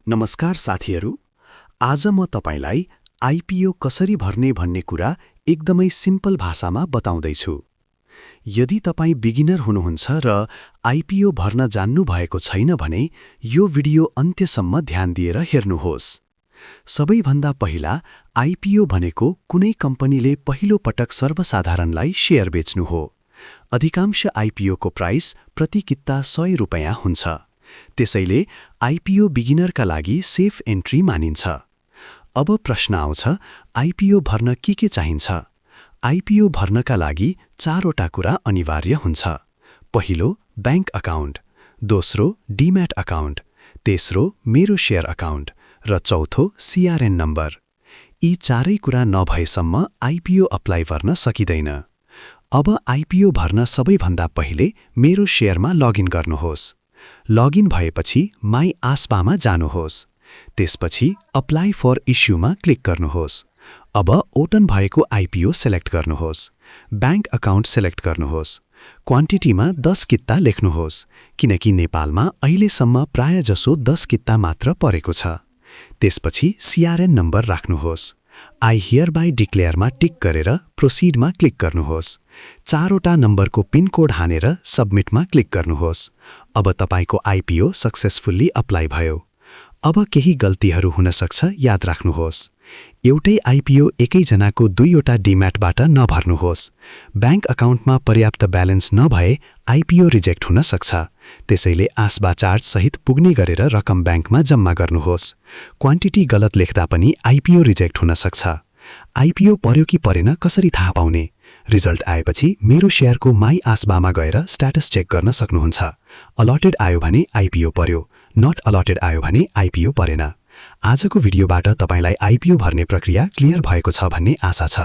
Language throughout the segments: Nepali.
नमस्कार साथीहरू, आज म तपाईलाई आइपिओ कसरी भर्ने भन्ने कुरा एकदमै सिम्पल भाषामा बताउँदैछु। यदि तपाईं बिगिनर हुनुहुन्छ र आइपिओ भर्न जान्नु भएको छैन भने यो भिडियो अन्त्यसम्म ध्यान दिएर हेर्नुहोस्। सबैभन्दा पहिला आइपिओ भनेको कुनै कम्पनीले पहिलो पटक सर्वसाधारणलाई शेयर बेच्नु हो। अधिकांश आइपिओको प्राइस प्रति किता 100 रुपैयाँ हुन्छ। त्यसैले आइपिओ बिगिनरका लागि सेफ एन्ट्री मानिन्छ। अब प्रश्न आउँछ, आइपिओ भर्न के चाहिन्छ? आइपिओ भर्नका लागि 4वटा कुरा अनिवार्य हुन्छ। पहिलो, बैंक अकाउन्ट, दोस्रो, डीम्याट अकाउन्ट, तेस्रो, मेरो शेयर अकाउन्ट र चौथो, सीआरएन नम्बर। यी चारै कुरा नभएसम्म आइपिओ अप्लाई गर्न सकिँदैन। अब आइपिओ भर्न सबैभन्दा पहिले मेरो शेयरमा लगइन गर्नुहोस्। लगइन भएपछि माई आस्बामा जानुहोस्। त्यसपछि अप्लाई फर इस्युमा क्लिक गर्नुहोस्। अब ओपन भएको आइपिओ सेलेक्ट गर्नुहोस्। बैंक अकाउन्ट सेलेक्ट गर्नुहोस्। क्वान्टिटीमा 10 किता लेख्नुहोस्, किनकि नेपालमा अहिलेसम्म प्रायजसो 10 किता मात्र परेको छ। त्यसपछि सीआरएन नम्बर राख्नुहोस्। आई हियरबाई डिक्लेयरमा टिक गरेर प्रोसिडमा क्लिक गर्नुहोस्। 4वटा नम्बरको पिन कोड हानेर सबमिटमा क्लिक गर्नुहोस्। अब तपाईको आइपिओ सक्सेसफुल्ली अप्लाई भयो। अब केही गल्तीहरू हुन सक्छ, याद राख्नुहोस्। एउटै आइपिओ एकैजनाको 2वटा डीम्याटबाट नभर्नुहोस्। बैंक अकाउन्टमा पर्याप्त ब्यालेन्स नभए आइपिओ रिजेक्ट हुन सक्छ। त्यसैले आस्बा चार्ज सहित पुग्ने गरेर रकम बैंकमा जम्मा गर्नुहोस्। क्वान्टिटी गलत लेख्दा पनि आइपिओ रिजेक्ट हुन सक्छ। आइपिओ पर्यो कि परेन कसरी थाहा पाउने? रिजल्ट आएपछि मेरो शेयरको माई आस्बामा गएर स्ट्याटस चेक गर्न सक्नुहुन्छ। अलटेड आयो भने आइपिओ पर्यो, नट अलटेड आयो भने आइपिओ परेन। आजको भिडियोबाट तपाईलाई आइपिओ भर्ने प्रक्रिया क्लियर भएको छ भन्ने आशा छ।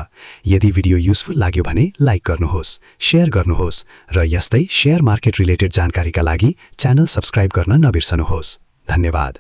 यदि भिडियो युजफुल लाग्यो भने लाइक गर्नुहोस्, शेयर गर्नुहोस् र यस्तै शेयर मार्केट रिलेटेड जानकारीका लागि च्यानल सब्स्क्राइब गर्न नबिर्सनुहोस्। धन्यवाद।